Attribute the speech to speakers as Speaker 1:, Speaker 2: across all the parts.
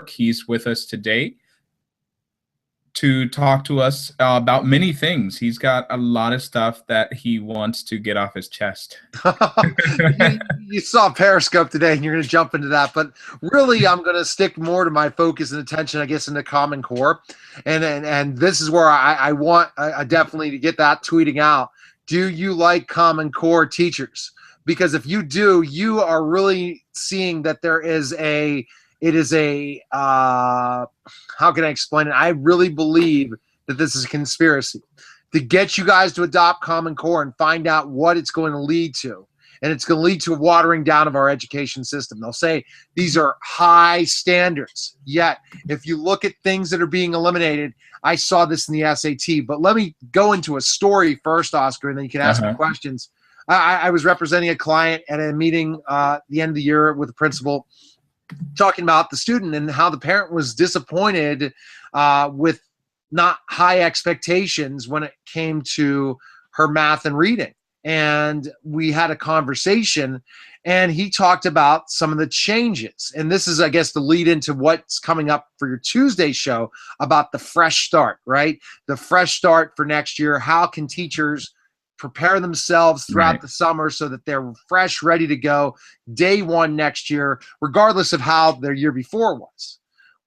Speaker 1: He's with us today to talk to us about many things. He's got a lot of stuff that he wants to get off his chest.
Speaker 2: You saw Periscope today, and you're going to jump into that. But really, I'm going to stick more to my focus and attention, I guess, in the Common Core. And this is where I want definitely to get that tweeting out. Do you like Common Core teachers? Because if you do, you are really seeing that there is how can I explain it? I really believe that this is a conspiracy to get you guys to adopt Common Core and find out what it's going to lead to. And it's going to lead to a watering down of our education system. They'll say these are high standards. Yet, if you look at things that are being eliminated, I saw this in the SAT. But let me go into a story first, Oscar, and then you can ask me questions. I was representing a client at a meeting at the end of the year with the principal, talking about the student and how the parent was disappointed with not high expectations when it came to her math and reading. And we had a conversation, and he talked about some of the changes. And this is, I guess, the lead into what's coming up for your Tuesday show about the fresh start, right? The fresh start for next year. How can teachers prepare themselves throughout the summer so that they're fresh, ready to go day one next year, regardless of how their year before was?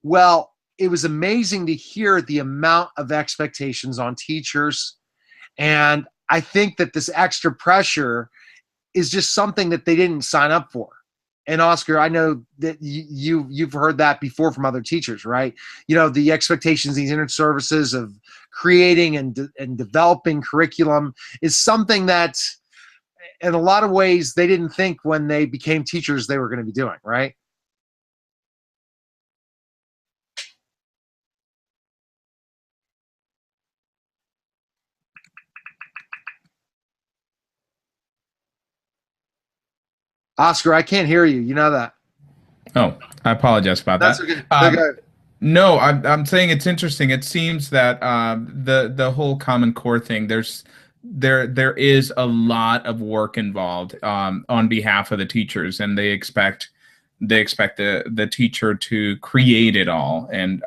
Speaker 2: Well, it was amazing to hear the amount of expectations on teachers. And I think that this extra pressure is just something that they didn't sign up for. And Oscar, I know that you've heard that before from other teachers, right? You know, the expectations, these inter-services of creating and developing curriculum is something that, in a lot of ways, they didn't think when they became teachers they were going to be doing, right? Oscar, I can't hear you. You know that.
Speaker 1: Oh, I apologize about that.
Speaker 2: That's okay.
Speaker 1: No, I'm saying it's interesting. It seems that the whole Common Core thing, there is a lot of work involved on behalf of the teachers, and they expect the teacher to create it all, and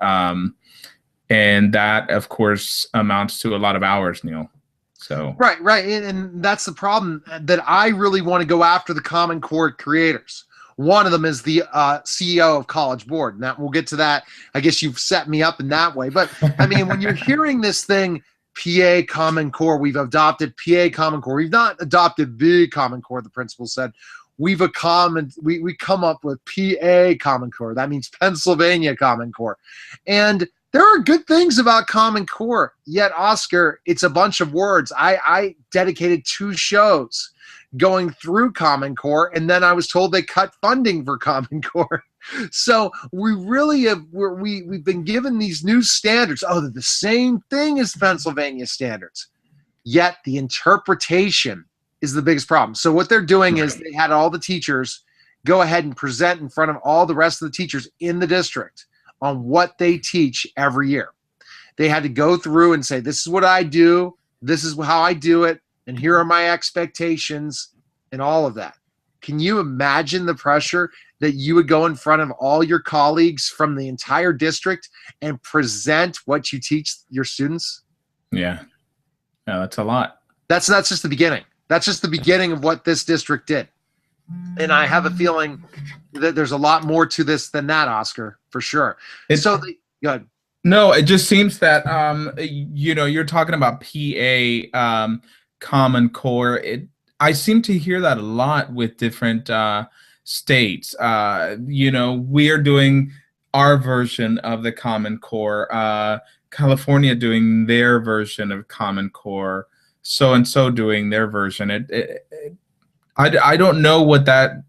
Speaker 1: that of course amounts to a lot of hours, Neil. So
Speaker 2: right, and that's the problem, that I really want to go after the Common Core creators. One of them is the CEO of College Board, and that we'll get to that. I guess you've set me up in that way, but I mean, when you're hearing this thing, PA Common Core, we've adopted PA Common Core. We've not adopted big Common Core. The principal said we come up with PA Common Core. That means Pennsylvania Common Core, and there are good things about Common Core, yet, Oscar, it's a bunch of words. I dedicated 2 shows going through Common Core, and then I was told they cut funding for Common Core. So we really have, we've been given these new standards. Oh, they're the same thing as Pennsylvania standards, yet the interpretation is the biggest problem. So what they're doing is they had all the teachers go ahead and present in front of all the rest of the teachers in the district on what they teach every year. They had to go through and say, this is what I do, this is how I do it, and here are my expectations, and all of that. Can you imagine the pressure that you would go in front of all your colleagues from the entire district and present what you teach your students?
Speaker 1: Yeah, that's a lot.
Speaker 2: That's just the beginning. That's just the beginning of what this district did. And I have a feeling that there's a lot more to this than that, Oscar, for sure. Go ahead.
Speaker 1: No, it just seems that you're talking about PA Common Core. I seem to hear that a lot with different states. We're doing our version of the Common Core. California doing their version of Common Core. So and so doing their version. I don't know what that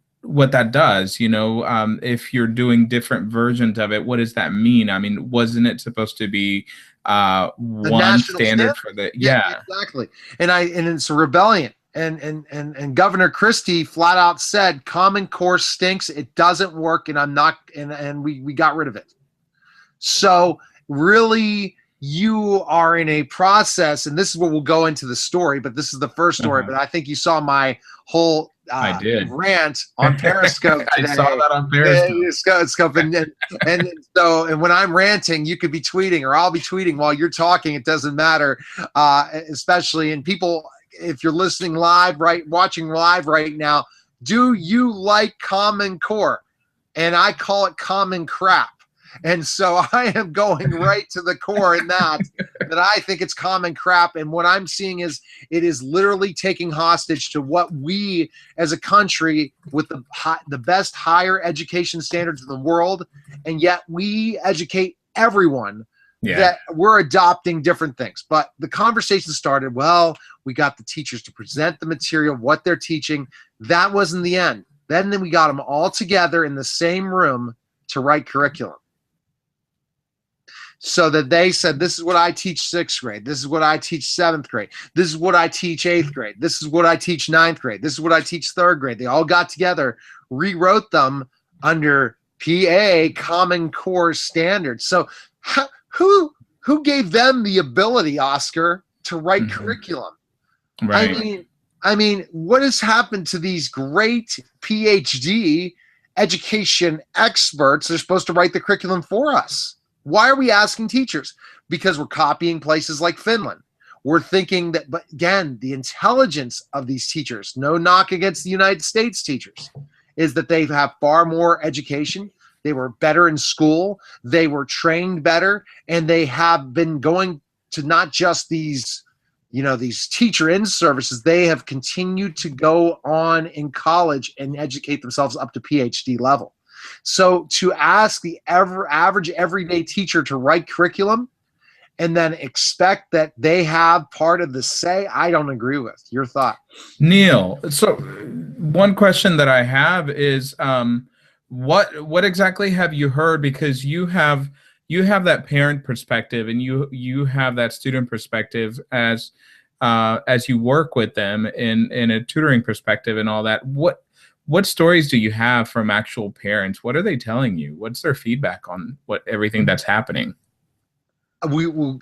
Speaker 1: does. If you're doing different versions of it, what does that mean? I mean, wasn't it supposed to be one standard for the? Yeah,
Speaker 2: exactly. And it's a rebellion. And Governor Christie flat out said, Common Core stinks. It doesn't work, and I'm not. And we got rid of it. So really, you are in a process, and this is where we'll go into the story, but this is the first story. But I think you saw my whole
Speaker 1: I did.
Speaker 2: rant on Periscope today.
Speaker 1: I saw that on Periscope.
Speaker 2: And when I'm ranting, you could be tweeting, or I'll be tweeting while you're talking. It doesn't matter, especially, and people, if you're listening live, watching live right now, do you like Common Core? And I call it common crap. And so I am going right to the core in that I think it's common crap. And what I'm seeing is it is literally taking hostage to what we as a country, with the best higher education standards in the world, and yet we educate everyone, that we're adopting different things. But the conversation started, well, we got the teachers to present the material, what they're teaching. That wasn't the end. Then we got them all together in the same room to write curriculum. So that they said, this is what I teach 6th grade. This is what I teach 7th grade. This is what I teach 8th grade. This is what I teach 9th grade. This is what I teach 3rd grade. They all got together, rewrote them under PA Common Core standards. So who gave them the ability, Oscar, to write curriculum?
Speaker 1: Right.
Speaker 2: I mean, what has happened to these great PhD education experts? They're supposed to write the curriculum for us. Why are we asking teachers? Because we're copying places like Finland. We're thinking that, but again, the intelligence of these teachers, no knock against the United States teachers, is that they have far more education. They were better in school. They were trained better. And they have been going to not just these, these teacher in services. They have continued to go on in college and educate themselves up to PhD level. So to ask the average everyday teacher to write curriculum and then expect that they have part of the say, I don't agree with. Your thought?
Speaker 1: Neil, so one question that I have is, what exactly have you heard? Because you have that parent perspective, and you have that student perspective as you work with them in a tutoring perspective and all that. What stories do you have from actual parents? What are they telling you? What's their feedback on everything that's happening?
Speaker 2: I will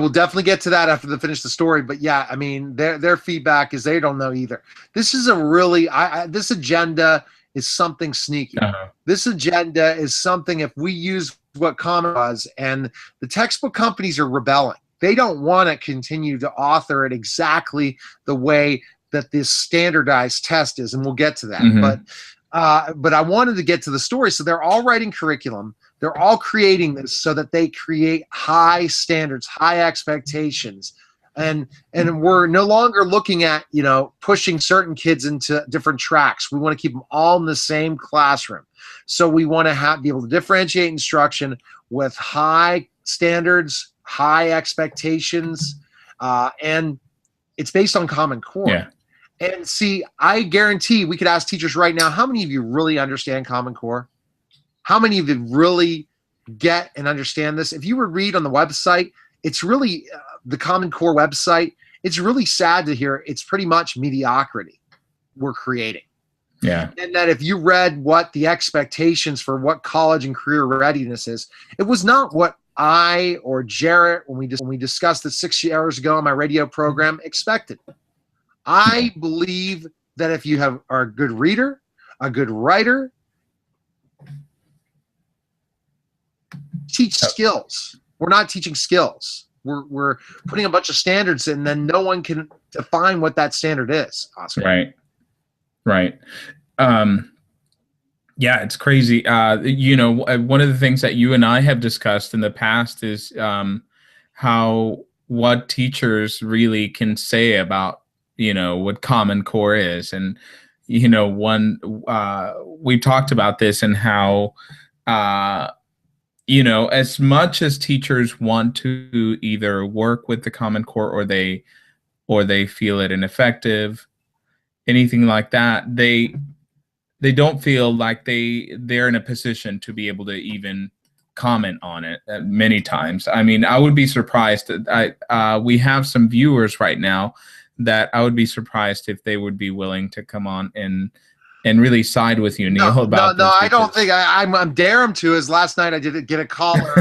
Speaker 2: definitely get to that after they finish the story. But yeah, I mean, their feedback is they don't know either. This is a really, this agenda is something sneaky. This agenda is something, if we use what Common was, and the textbook companies are rebelling. They don't want to continue to author it exactly the way that this standardized test is, and we'll get to that. But I wanted to get to the story. So they're all writing curriculum. They're all creating this so that they create high standards, high expectations. And we're no longer looking at, pushing certain kids into different tracks. We want to keep them all in the same classroom. So we want to be able to differentiate instruction with high standards, high expectations, and it's based on Common Core.
Speaker 1: Yeah.
Speaker 2: And see, I guarantee we could ask teachers right now, how many of you really understand Common Core? How many of you really get and understand this? If you would read on the website, it's really the Common Core website. It's really sad to hear it's pretty much mediocrity we're creating.
Speaker 1: Yeah.
Speaker 2: And that if you read what the expectations for what college and career readiness is, it was not what I or Jarrett, when we discussed this 6 hours ago on my radio program, expected. I believe that if you are a good reader, a good writer, teach skills. We're not teaching skills. We're putting a bunch of standards in, and then no one can define what that standard is, Oscar.
Speaker 1: Right. Yeah, it's crazy. One of the things that you and I have discussed in the past is what teachers really can say about what Common Core is. And we've talked about this, and how as much as teachers want to either work with the Common Core or they feel it ineffective, anything like that, they don't feel like they're in a position to be able to even comment on it many times. I mean, I would be surprised. We have some viewers right now that I would be surprised if they would be willing to come on and and really side with you, Neil, about
Speaker 2: no.
Speaker 1: this.
Speaker 2: I don't think I'm dare him to. As last night I did get a caller,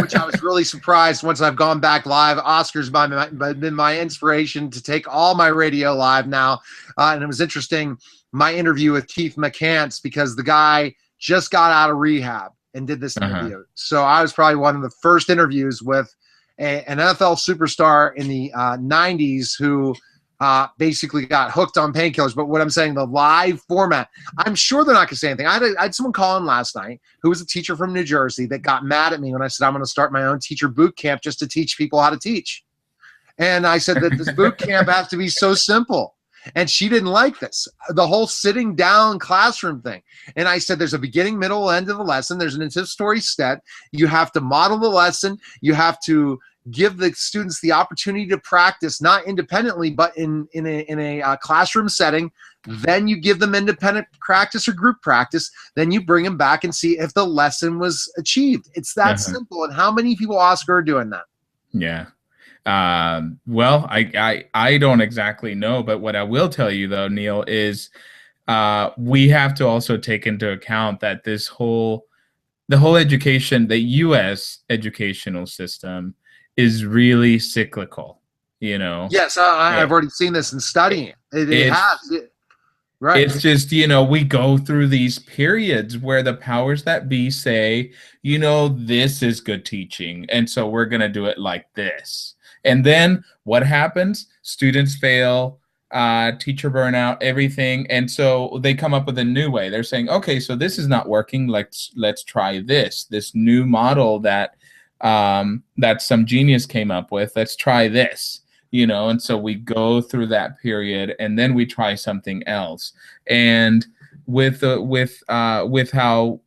Speaker 2: which I was really surprised. Once I've gone back live, Oscar's been my inspiration to take all my radio live now, and it was interesting. My interview with Keith McCants, because the guy just got out of rehab and did this interview. So I was probably one of the first interviews with an NFL superstar in the 90s who basically got hooked on painkillers. But what I'm saying, the live format, I'm sure they're not going to say anything. I had someone call in last night who was a teacher from New Jersey that got mad at me when I said I'm going to start my own teacher boot camp just to teach people how to teach. And I said that this boot camp has to be so simple. And she didn't like this, the whole sitting down classroom thing. And I said, there's a beginning, middle, end of the lesson. There's an anticipatory step. You have to model the lesson. You have to give the students the opportunity to practice, not independently, but in a classroom setting. Then you give them independent practice or group practice. Then you bring them back and see if the lesson was achieved. It's that simple. And how many people, Oscar, are doing that?
Speaker 1: Yeah. Well, I don't exactly know, but what I will tell you though, Neil, is we have to also take into account that the whole education, the U.S. educational system is really cyclical, you know?
Speaker 2: Yes, I've already seen this in studying it. It has. Right.
Speaker 1: It's just, you know, we go through these periods where the powers that be say, you know, this is good teaching, and so we're going to do it like this. And then what happens? Students fail, teacher burnout, everything. And so they come up with a new way. They're saying, okay, so this is not working. Let's try this new model that some genius came up with. Let's try this, you know. And so we go through that period, and then we try something else. And with how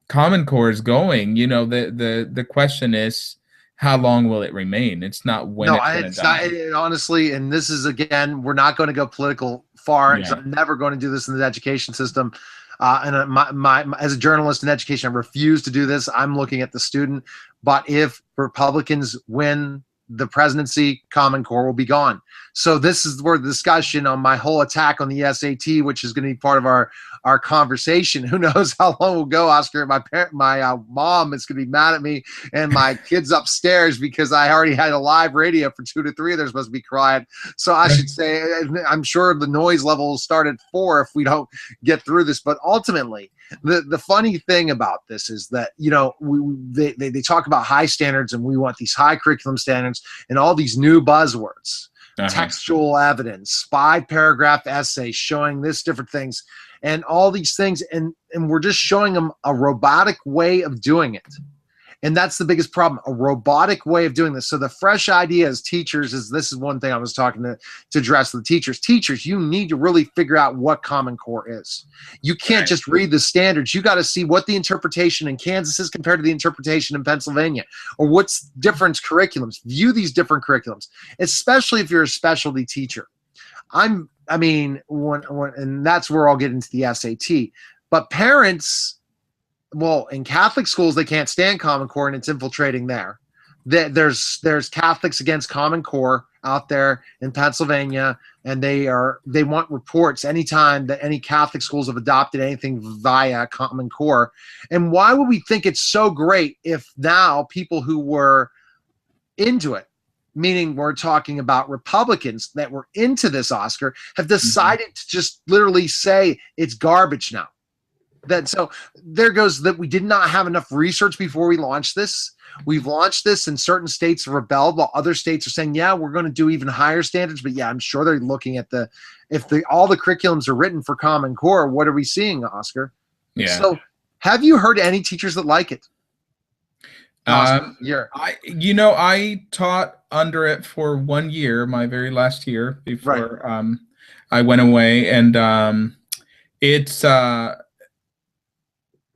Speaker 1: Common Core is going, you know, the question is, how long will it remain? It's not when it's going to die.
Speaker 2: Not, honestly, and this is, again, we're not going to go political far. Yeah. I'm never going to do this in the education system. And my as a journalist in education, I refuse to do this. I'm looking at the student. But if Republicans win the presidency, Common Core will be gone. So this is where the discussion on my whole attack on the SAT, which is going to be part of our conversation. Who knows how long we'll go, Oscar? My mom is going to be mad at me, and my kids upstairs, because I already had a live radio for 2 to 3. They're supposed to be quiet. So I should say, I'm sure the noise level will start at 4 if we don't get through this. But ultimately, the funny thing about this is that, you know, they talk about high standards, and we want these high curriculum standards and all these new buzzwords. Textual evidence, 5-paragraph essays showing this different things, and all these things, and we're just showing them a robotic way of doing it. And that's the biggest problem, a robotic way of doing this. So the fresh idea as teachers is, this is one thing I was talking to address with the teachers. Teachers, you need to really figure out what Common Core is. You can't just read the standards. You got to see what the interpretation in Kansas is compared to the interpretation in Pennsylvania, or what's different curriculums. View these different curriculums, especially if you're a specialty teacher. And that's where I'll get into the SAT. But parents, well, in Catholic schools, they can't stand Common Core, and it's infiltrating there. There's Catholics against Common Core out there in Pennsylvania, and they want reports anytime that any Catholic schools have adopted anything via Common Core. And why would we think it's so great if now people who were into it, meaning we're talking about Republicans that were into this, Oscar, have decided to just literally say it's garbage now? So there goes that we did not have enough research before we launched this. We've launched this, and certain states have rebelled, while other states are saying, yeah, we're going to do even higher standards. But yeah, I'm sure they're looking at all the curriculums are written for Common Core. What are we seeing, Oscar?
Speaker 1: Yeah.
Speaker 2: So have you heard any teachers that like it?
Speaker 1: I taught under it for 1 year, my very last year before I went away, and it's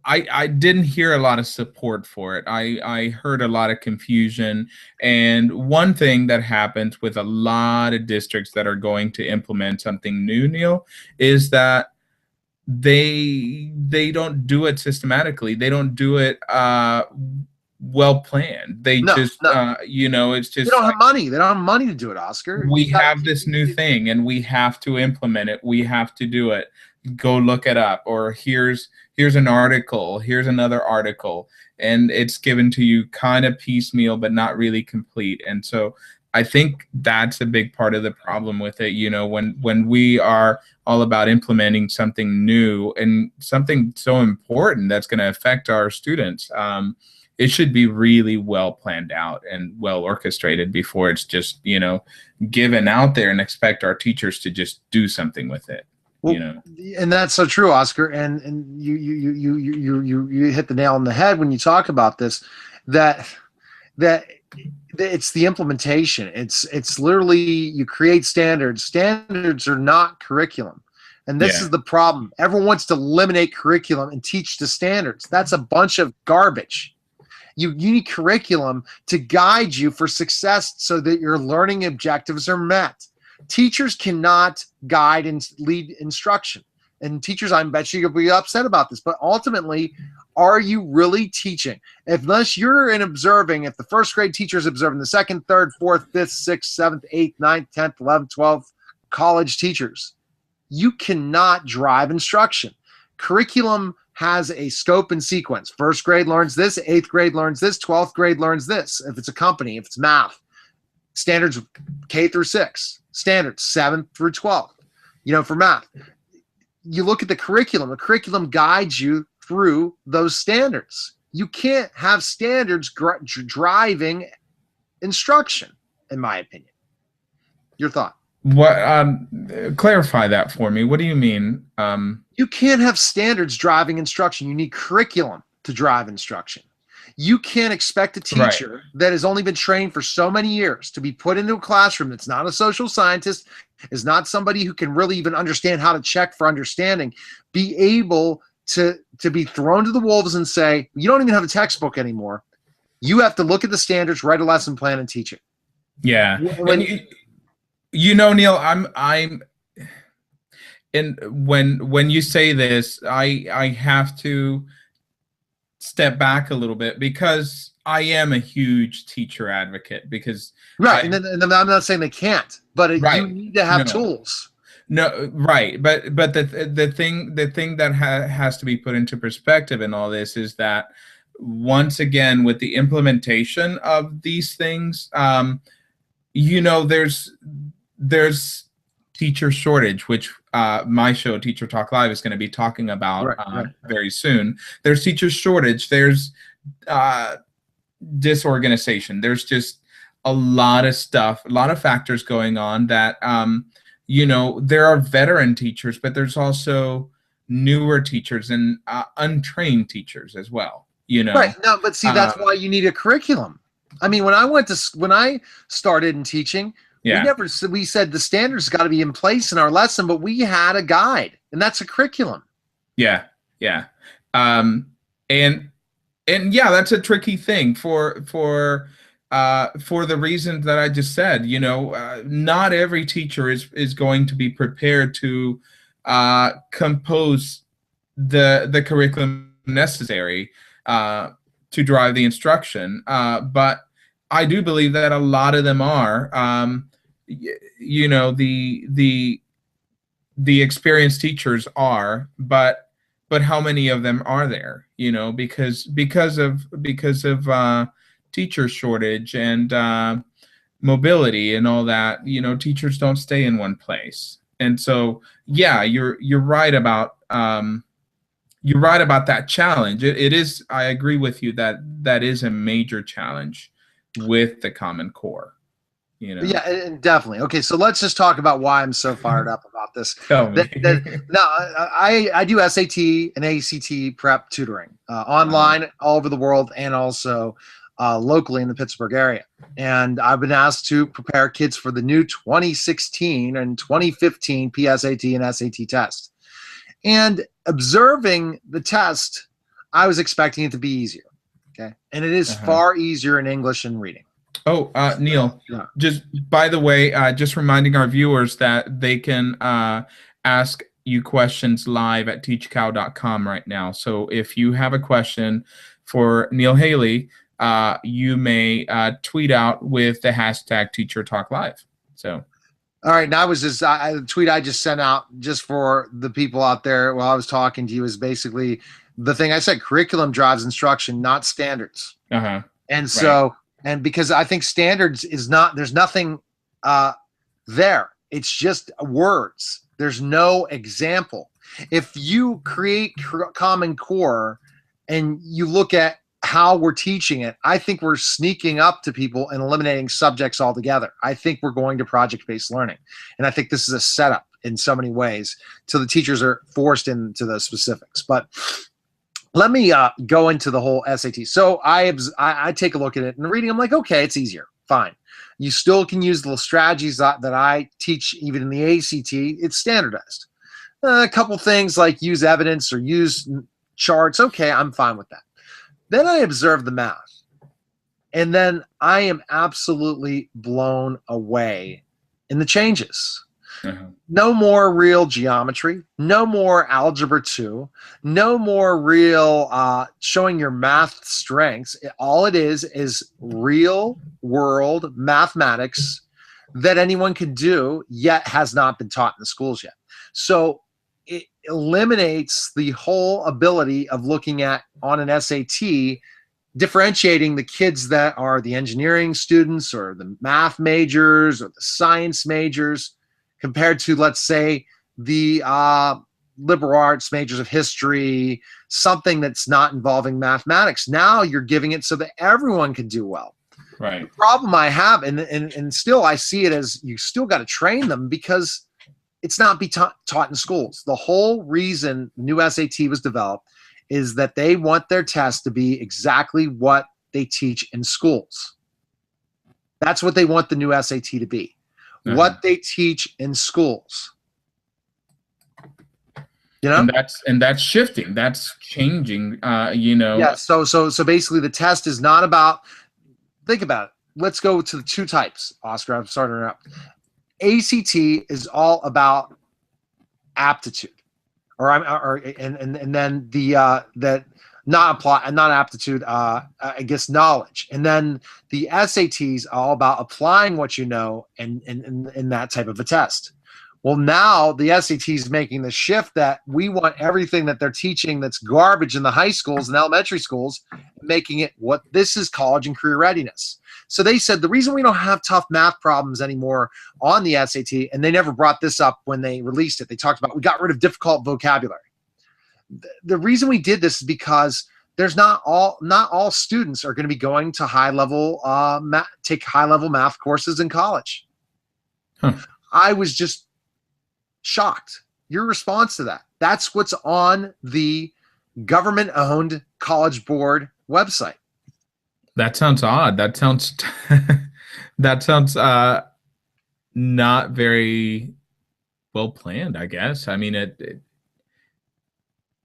Speaker 1: I didn't hear a lot of support for it. I heard a lot of confusion. And one thing that happens with a lot of districts that are going to implement something new, Neil, is that they don't do it systematically. They don't do it well planned. You know, it's just,
Speaker 2: they don't have money. They don't have money to do it, Oscar.
Speaker 1: We have this new thing, and we have to implement it. We have to do it. go look it up, or here's an article, here's another article, and it's given to you kind of piecemeal but not really complete. And so I think that's a big part of the problem with it. You know, when we are all about implementing something new and something so important that's going to affect our students, it should be really well planned out and well orchestrated before it's just, you know, given out there and expect our teachers to just do something with it.
Speaker 2: Well,
Speaker 1: You know,
Speaker 2: and that's so true, Oscar. And you hit the nail on the head when you talk about this, that it's the implementation. It's literally, you create standards. Standards are not curriculum. And this is the problem. Everyone wants to eliminate curriculum and teach to standards. That's a bunch of garbage. You need curriculum to guide you for success so that your learning objectives are met. Teachers cannot guide and lead instruction. And teachers, I bet you'll be upset about this, but ultimately, are you really teaching? Unless you're observing, if the first grade teacher is observing the second, third, fourth, fifth, sixth, seventh, eighth, ninth, 10th, 11th, 12th college teachers, you cannot drive instruction. Curriculum has a scope and sequence. First grade learns this, 8th grade learns this, 12th grade learns this. If it's a company, if it's math, standards K through 6, standards 7th through 12th. You know, for math, you look at the curriculum guides you through those standards. You can't have standards driving instruction, in my opinion. Your thought?
Speaker 1: what clarify that for me. What do you mean?
Speaker 2: You can't have standards driving instruction. You need curriculum to drive instruction. You can't expect a teacher that has only been trained for so many years to be put into a classroom that's not a social scientist, is not somebody who can really even understand how to check for understanding, be able to be thrown to the wolves and say, you don't even have a textbook anymore. You have to look at the standards, write a lesson plan, and teach it.
Speaker 1: Yeah. You know, Neil, and when you say this, I have to step back a little bit because I am a huge teacher advocate, because
Speaker 2: and I'm not saying they can't, but you need to have tools.
Speaker 1: No, right, but the thing that has to be put into perspective in all this is that, once again, with the implementation of these things, you know, there's teacher shortage, which my show, Teacher Talk Live, is going to be talking about very soon. There's teacher shortage. There's disorganization. There's just a lot of stuff, a lot of factors going on that, you know, there are veteran teachers, but there's also newer teachers and untrained teachers as well, you know.
Speaker 2: Right. No, but see, that's why you need a curriculum. I mean, when I started in teaching, we said the standards got to be in place in our lesson, but we had a guide, and that's a curriculum.
Speaker 1: Yeah. And yeah, that's a tricky thing for the reasons that I just said. You know, not every teacher is going to be prepared to compose the curriculum necessary to drive the instruction, but I do believe that a lot of them are. You know, the experienced teachers are, but how many of them are there? You know, because of teacher shortage and mobility and all that. You know, teachers don't stay in one place, and so yeah, you're right about that challenge. It is. I agree with you that is a major challenge with the Common Core. You know?
Speaker 2: Yeah, definitely. Okay, so let's just talk about why I'm so fired up about this.
Speaker 1: Tell me.
Speaker 2: I do SAT and ACT prep tutoring online all over the world, and also locally in the Pittsburgh area. And I've been asked to prepare kids for the new 2016 and 2015 PSAT and SAT test. And observing the test, I was expecting it to be easier. Okay, and it is far easier in English and reading.
Speaker 1: Oh, Neil, just by the way, just reminding our viewers that they can ask you questions live at teachcow.com right now. So if you have a question for Neil Haley, you may tweet out with the hashtag Teacher Talk Live. So
Speaker 2: All right, now I was just the tweet I just sent out just for the people out there while I was talking to you is basically the thing I said: curriculum drives instruction, not standards.
Speaker 1: Uh-huh.
Speaker 2: And
Speaker 1: Right.
Speaker 2: so, and because I think standards is not, there's nothing uh, there. It's just words. There's no example. If you create Common Core and you look at how we're teaching it, I think we're sneaking up to people and eliminating subjects altogether. I think we're going to project-based learning. And I think this is a setup in so many ways till the teachers are forced into the specifics. But let me go into the whole SAT. So I take a look at it and reading, I'm like, okay, it's easier. Fine. You still can use the strategies that I teach even in the ACT. It's standardized. A couple things like use evidence or use charts. Okay, I'm fine with that. Then I observe the math. And then I am absolutely blown away in the changes.
Speaker 1: Uh-huh.
Speaker 2: No more real geometry, no more algebra 2, no more real showing your math strengths. All it is real world mathematics that anyone can do, yet has not been taught in the schools yet. So it eliminates the whole ability of looking at on an SAT, differentiating the kids that are the engineering students or the math majors or the science majors compared to, let's say, the liberal arts majors of history, something that's not involving mathematics. Now you're giving it so that everyone can do well.
Speaker 1: Right.
Speaker 2: The problem I have, and still I see it as you still got to train them because it's not taught in schools. The whole reason new SAT was developed is that they want their test to be exactly what they teach in schools. That's what they want the new SAT to be. What they teach in schools. You know?
Speaker 1: And that's shifting. That's changing. You know.
Speaker 2: Yeah. So basically the test is not about, think about it. Let's go to the two types, Oscar. I'm sorry to interrupt. ACT is all about aptitude. And then the that not aptitude, I guess knowledge. And then the SATs are all about applying what you know in that type of a test. Well, now the SAT is making the shift that we want everything that they're teaching that's garbage in the high schools and elementary schools, making it what this is college and career readiness. So they said the reason we don't have tough math problems anymore on the SAT, and they never brought this up when they released it. They talked about we got rid of difficult vocabulary. The reason we did this is because there's not all students are going to be going to take high level math courses in college.
Speaker 1: Huh.
Speaker 2: I was just shocked. Your response to that. That's what's on the government-owned College Board website.
Speaker 1: That sounds odd. That sounds that sounds not very well planned, I guess. I mean,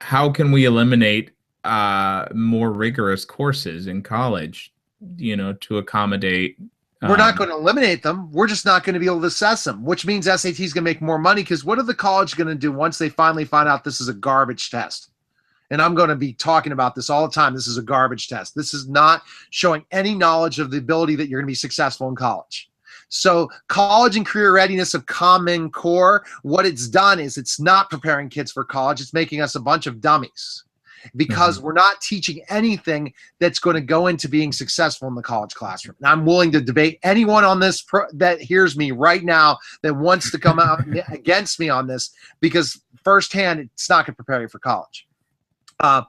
Speaker 1: how can we eliminate more rigorous courses in college, you know, to accommodate?
Speaker 2: We're not going to eliminate them. We're just not going to be able to assess them, which means SAT is going to make more money because what are the college going to do once they finally find out this is a garbage test? And I'm going to be talking about this all the time. This is a garbage test. This is not showing any knowledge of the ability that you're going to be successful in college. So college and career readiness of Common Core, what it's done is it's not preparing kids for college. It's making us a bunch of dummies because we're not teaching anything that's going to go into being successful in the college classroom. And I'm willing to debate anyone on this that hears me right now that wants to come out against me on this because firsthand, it's not going to prepare you for college. I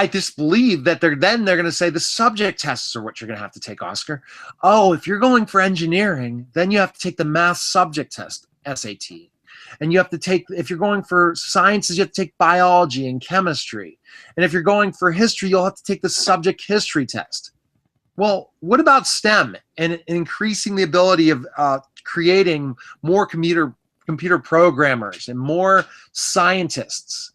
Speaker 2: just believe that they're going to say the subject tests are what you're going to have to take, Oscar. Oh, if you're going for engineering, then you have to take the math subject test, SAT. And you have to take, if you're going for sciences, you have to take biology and chemistry. And if you're going for history, you'll have to take the subject history test. Well, what about STEM and increasing the ability of creating more computer programmers and more scientists?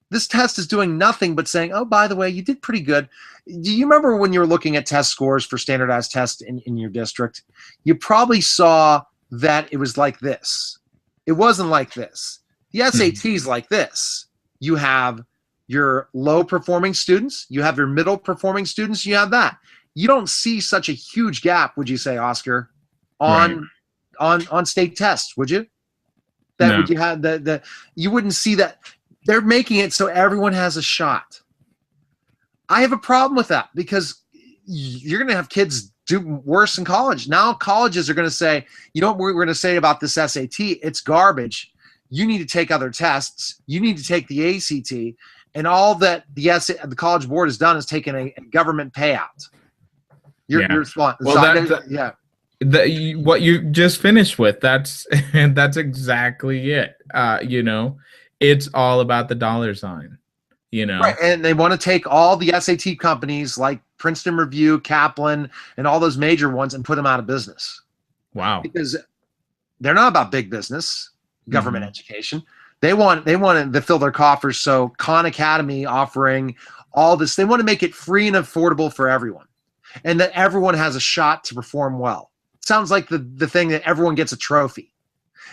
Speaker 2: This test is doing nothing but saying, oh, by the way, you did pretty good. Do you remember when you were looking at test scores for standardized tests in your district? You probably saw that it was like this. It wasn't like this. The SAT is like this. You have your low-performing students. You have your middle-performing students. You have that. You don't see such a huge gap, would you say, Oscar, on on state tests, would you? That
Speaker 1: No.
Speaker 2: would you have the you wouldn't see that. They're making it so everyone has a shot. I have a problem with that because you're going to have kids do worse in college. Now colleges are going to say, you know what we're going to say about this SAT? It's garbage. You need to take other tests. You need to take the ACT. And all that the College Board has done is taken a government payout. Your response.
Speaker 1: Well, what you just finished with, that's exactly it. You know, it's all about the dollar sign, you know.
Speaker 2: Right, and they want to take all the SAT companies like Princeton Review, Kaplan, and all those major ones and put them out of business.
Speaker 1: Wow.
Speaker 2: Because they're not about big business, government education. They want to fill their coffers. So Khan Academy offering all this, they want to make it free and affordable for everyone, and that everyone has a shot to perform well. Sounds like the thing that everyone gets a trophy.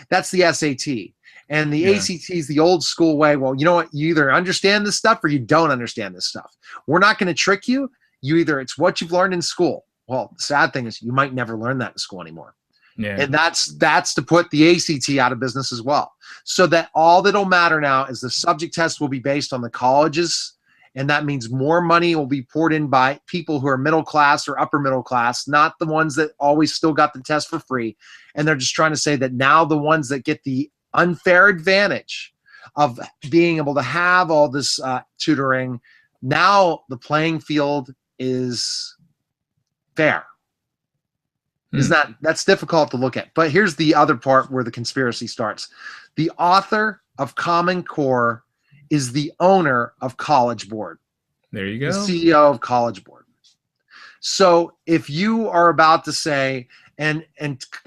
Speaker 2: That's the SAT. And the ACT is the old school way. Well, you know what? You either understand this stuff or you don't understand this stuff. We're not going to trick you. It's what you've learned in school. Well, the sad thing is you might never learn that in school anymore.
Speaker 1: Yeah.
Speaker 2: And that's to put the ACT out of business as well. So that all that'll matter now is the subject test will be based on the colleges. And that means more money will be poured in by people who are middle class or upper middle class, not the ones that always still got the test for free. And they're just trying to say that now the ones that get the unfair advantage of being able to have all this tutoring, now the playing field is fair. That's difficult to look at. But here's the other part where the conspiracy starts. The author of Common Core is the owner of College Board.
Speaker 1: There you go.
Speaker 2: The CEO of College Board. So if you are about to say, and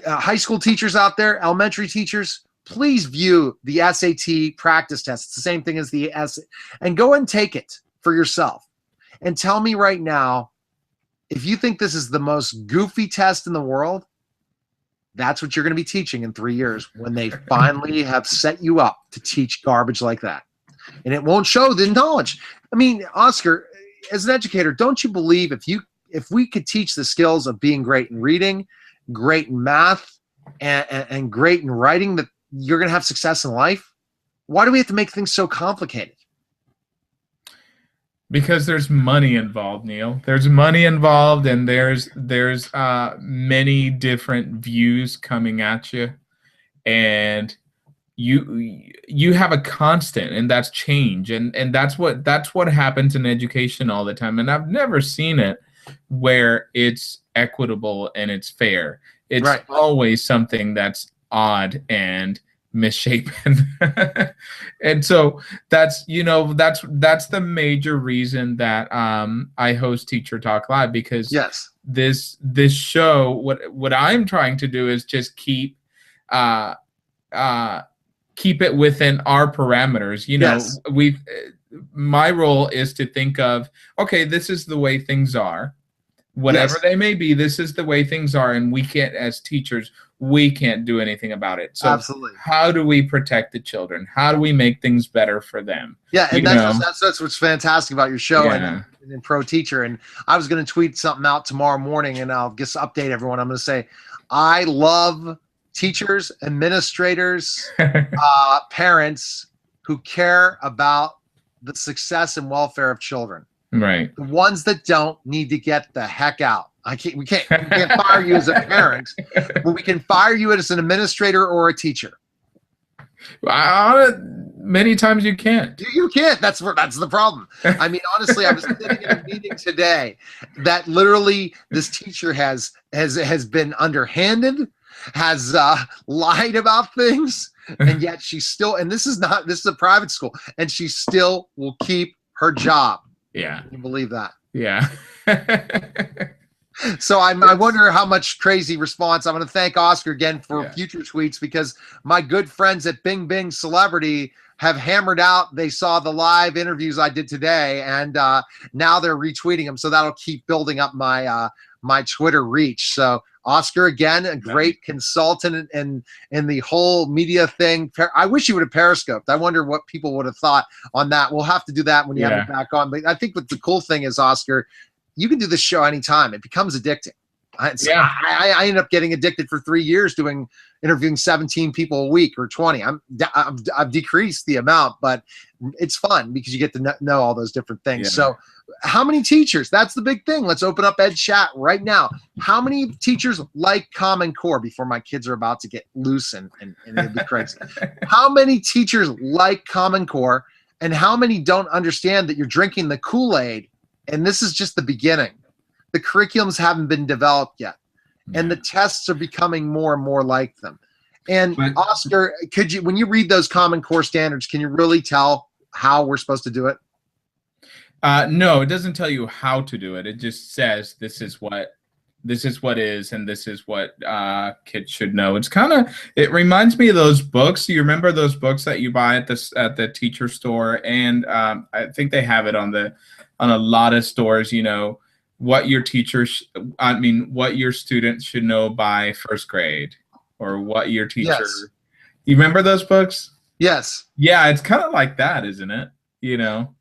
Speaker 2: high school teachers out there, elementary teachers, please view the SAT practice test. It's the same thing as the SAT, and go and take it for yourself. And tell me right now, if you think this is the most goofy test in the world, that's what you're going to be teaching in 3 years when they finally have set you up to teach garbage like that. And it won't show the knowledge. I mean, Oscar, as an educator, don't you believe if we could teach the skills of being great in reading, great in math, and great in writing, that you're going to have success in life? Why do we have to make things so complicated?
Speaker 1: Because there's money involved, Neil. There's money involved, and there's many different views coming at you, and you have a constant, and that's change, and that's what happens in education all the time. And I've never seen it where it's equitable and it's fair. It's always something that's odd and misshapen. And so that's the major reason that I host Teacher Talk Live, because this show, what I'm trying to do is just keep it within our parameters. My role is to think of, okay, this is the way things are, whatever they may be, this is the way things are, and we can't, as teachers, we can't do anything about it. So how do we protect the children? How do we make things better for them?
Speaker 2: Yeah, and that's what's fantastic about your show and Pro Teacher. And I was going to tweet something out tomorrow morning, and I'll just update everyone. I'm going to say, I love teachers, administrators, parents who care about the success and welfare of children.
Speaker 1: Right.
Speaker 2: The ones that don't need to get the heck out. We can't fire you as a parent, but we can fire you as an administrator or a teacher.
Speaker 1: Many times you can't.
Speaker 2: You can't. That's the problem. I mean, honestly, I was sitting in a meeting today that literally this teacher has been underhanded, has lied about things, and yet she's still. And this is a private school, and she still will keep her job.
Speaker 1: Yeah.
Speaker 2: Can you believe that?
Speaker 1: Yeah.
Speaker 2: So I wonder how much crazy response. I'm going to thank Oscar again for future tweets, because my good friends at Bing Bing Celebrity have hammered out. They saw the live interviews I did today, and now they're retweeting them. So that'll keep building up my my Twitter reach. So Oscar, again, a great consultant in the whole media thing. I wish you would have Periscoped. I wonder what people would have thought on that. We'll have to do that when you have it back on. But I think what the cool thing is, Oscar, you can do this show anytime. It becomes addicting.
Speaker 1: Yeah.
Speaker 2: I ended up getting addicted for 3 years interviewing 17 people a week or 20. I've decreased the amount, but it's fun because you get to know all those different things.
Speaker 1: Yeah.
Speaker 2: So how many teachers? That's the big thing. Let's open up Ed Chat right now. How many teachers like Common Core before my kids are about to get loose and it'll be crazy? How many teachers like Common Core, and how many don't understand that you're drinking the Kool-Aid and this is just the beginning? The curriculums haven't been developed yet, and the tests are becoming more and more like them. And Oscar, when you read those Common Core standards, can you really tell how we're supposed to do it?
Speaker 1: No, it doesn't tell you how to do it. It just says this is what is, and this is what kids should know. It reminds me of those books. You remember those books that you buy at the teacher store, and I think they have it on a lot of stores. You know, what your what your students should know by first grade, or what your teacher.
Speaker 2: Yes.
Speaker 1: You remember those books?
Speaker 2: Yes.
Speaker 1: Yeah, it's kind of like that, isn't it? You know,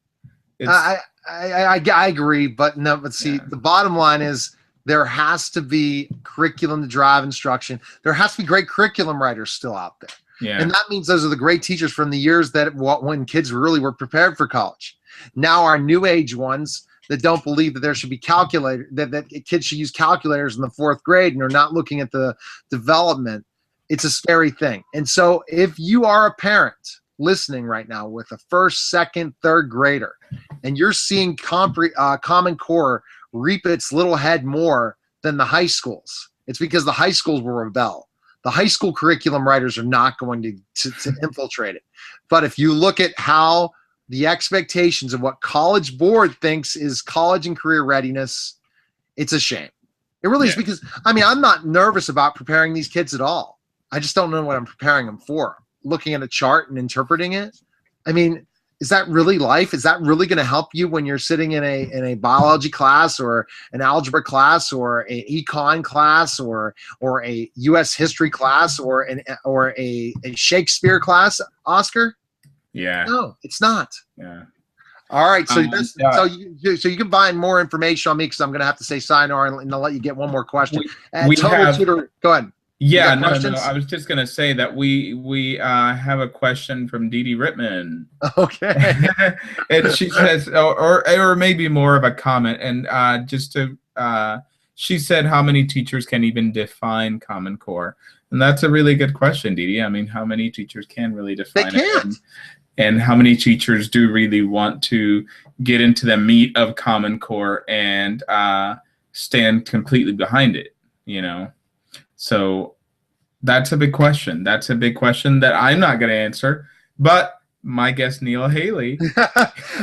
Speaker 2: I agree, but no. But see, the bottom line is there has to be curriculum to drive instruction. There has to be great curriculum writers still out there.
Speaker 1: Yeah.
Speaker 2: And that means those are the great teachers from the years when kids really were prepared for college. Now our new age ones that don't believe that there should be that kids should use calculators in the 4th grade and are not looking at the development. It's a scary thing. And so if you are a parent listening right now with a 1st, 2nd, 3rd grader, and you're seeing Common Core reap its little head more than the high schools, it's because the high schools will rebel. The high school curriculum writers are not going to infiltrate it. But if you look at how the expectations of what College Board thinks is college and career readiness, it's a shame. It really is, because I'm not nervous about preparing these kids at all. I just don't know what I'm preparing them for. Looking at a chart and interpreting it. Is that really life? Is that really going to help you when you're sitting in a biology class, or an algebra class, or an econ class, or a U.S. history class, or a Shakespeare class, Oscar?
Speaker 1: Yeah.
Speaker 2: No, it's not.
Speaker 1: Yeah.
Speaker 2: All right. So so you can find more information on me, because I'm going to have to say sayonara, and I'll let you get one more question. Tutor, go ahead.
Speaker 1: Yeah, no. I was just going to say that we have a question from Dee Dee Rittman.
Speaker 2: Okay.
Speaker 1: And she says, or maybe more of a comment, and she said, how many teachers can even define Common Core? And that's a really good question, Dee Dee. How many teachers can really define it? And how many teachers do really want to get into the meat of Common Core and stand completely behind it, you know? So that's a big question. That's a big question that I'm not going to answer, but my guest, Neil Haley.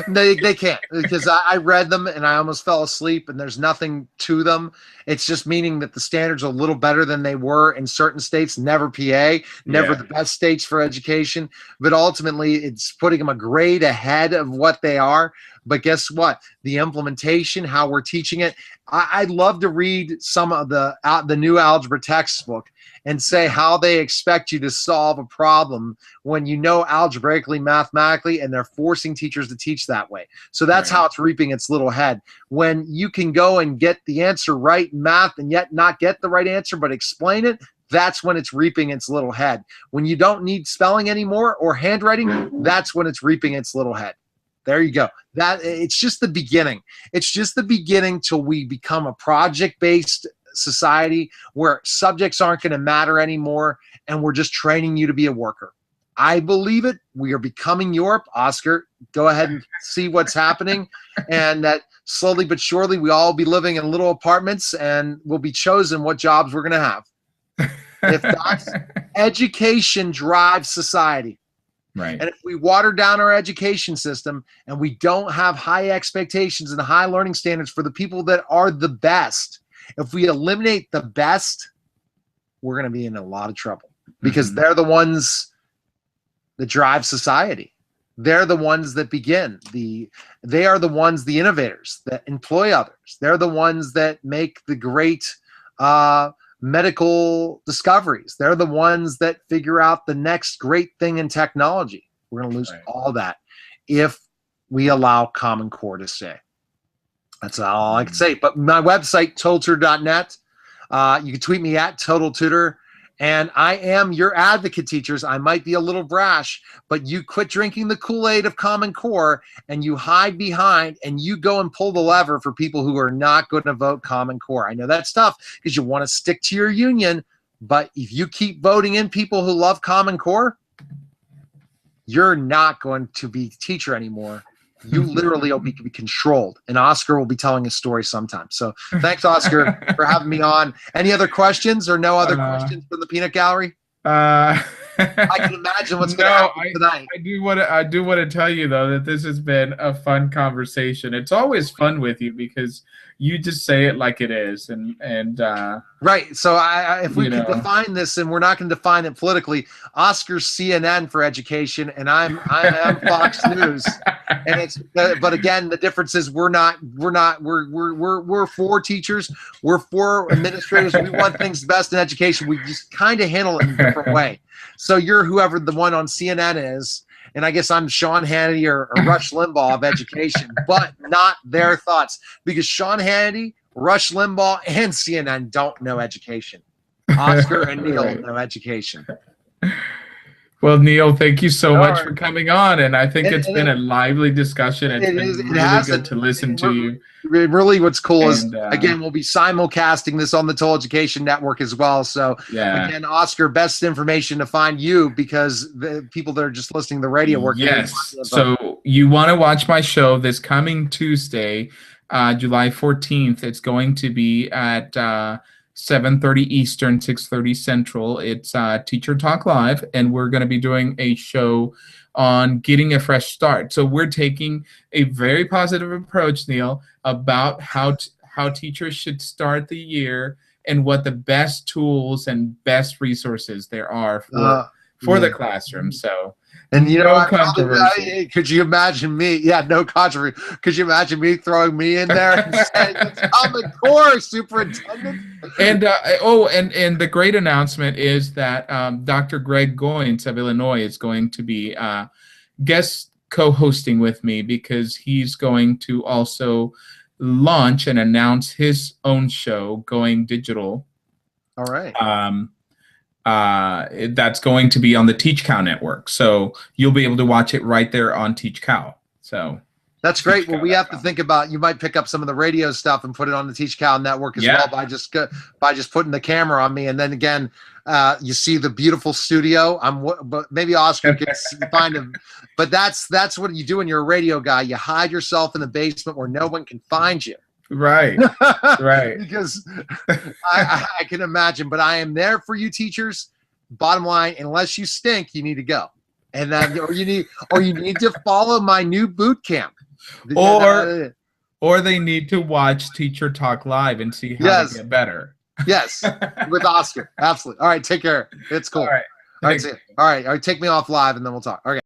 Speaker 2: They can't, because I read them and I almost fell asleep, and there's nothing to them. It's just meaning that the standards are a little better than they were in certain states, never PA, never the best states for education, but ultimately it's putting them a grade ahead of what they are. But guess what? The implementation, how we're teaching it, I'd love to read some of the new algebra textbook and say how they expect you to solve a problem when you know algebraically, mathematically, and they're forcing teachers to teach that way. So that's how it's reaping its little head. When you can go and get the answer right in math and yet not get the right answer but explain it, that's when it's reaping its little head. When you don't need spelling anymore or handwriting, that's when it's reaping its little head. There you go. It's just the beginning. It's just the beginning till we become a project-based society where subjects aren't going to matter anymore, and we're just training you to be a worker. I believe it. We are becoming Europe. Oscar, go ahead and see what's happening, and that slowly but surely we all be living in little apartments, and we'll be chosen what jobs we're going to have. If that's education drives society.
Speaker 1: Right.
Speaker 2: And if we water down our education system and we don't have high expectations and high learning standards for the people that are the best, if we eliminate the best, we're going to be in a lot of trouble, because they're the ones that drive society. They're the ones that begin. They are the ones, the innovators that employ others. They're the ones that make the great medical discoveries. They're the ones that figure out the next great thing in technology. We're going to lose all that if we allow Common Core to stay. That's all I can say. But my website, Tutor.net, You can tweet me at Total Tutor. And I am your advocate, teachers. I might be a little brash, but you quit drinking the Kool-Aid of Common Core and you hide behind and you go and pull the lever for people who are not going to vote Common Core. I know that's tough because you want to stick to your union, but if you keep voting in people who love Common Core, you're not going to be teacher anymore. You literally will be controlled, and Oscar will be telling a story sometime. So thanks, Oscar, for having me on. Any other questions or no other questions from the peanut gallery? I can imagine what's going to happen tonight.
Speaker 1: I do want to tell you, though, that this has been a fun conversation. It's always fun with you because you just say it like it is.
Speaker 2: Right. So if we could define this, and we're not going to define it politically, Oscar's CNN for education, and I am Fox News. And it's, but again, the difference is we're for teachers, we're for administrators. We want things best in education. We just kind of handle it in a different way. So you're whoever the one on CNN is, and I guess I'm Sean Hannity or Rush Limbaugh of education, but not their thoughts, because Sean Hannity, Rush Limbaugh, and CNN don't know education. Oscar and Neil know education.
Speaker 1: Well, Neil, thank you so much for coming on, and I think it's been a lively discussion. It's been really good to listen to you.
Speaker 2: Really, what's cool is, again, we'll be simulcasting this on the Total Education Network as well. So, again, Oscar, best information to find you, because the people that are just listening to the radio work.
Speaker 1: Yes. So you want to watch my show this coming Tuesday, July 14th. It's going to be at 7:30 Eastern, 6:30 Central. It's Teacher Talk Live, and we're going to be doing a show on getting a fresh start. So we're taking a very positive approach, Neil, about how teachers should start the year and what the best tools and best resources there are for the classroom. So,
Speaker 2: and could you imagine me? Yeah, no controversy. Could you imagine me throwing me in there and saying, Common Core superintendent?
Speaker 1: And and the great announcement is that Dr. Greg Goins of Illinois is going to be guest co-hosting with me, because he's going to also launch and announce his own show, Going Digital.
Speaker 2: All right.
Speaker 1: That's going to be on the Teach Cow network, so you'll be able to watch it right there on Teach Cow. So
Speaker 2: that's great. Well, we have to think about, you might pick up some of the radio stuff and put it on the Teach Cow network as well by just putting the camera on me, and then again, you see the beautiful studio. But maybe Oscar can find him. But that's what you do when you're a radio guy. You hide yourself in the basement where no one can find you.
Speaker 1: Right. Right.
Speaker 2: Because I can imagine, but I am there for you, teachers. Bottom line, unless you stink, you need to go, and then or you need to follow my new boot camp,
Speaker 1: or they need to watch Teacher Talk Live and see how to get better.
Speaker 2: Yes, with Oscar, absolutely. All right, take care. It's cool. All right, all right, take me off live, and then we'll talk. Okay.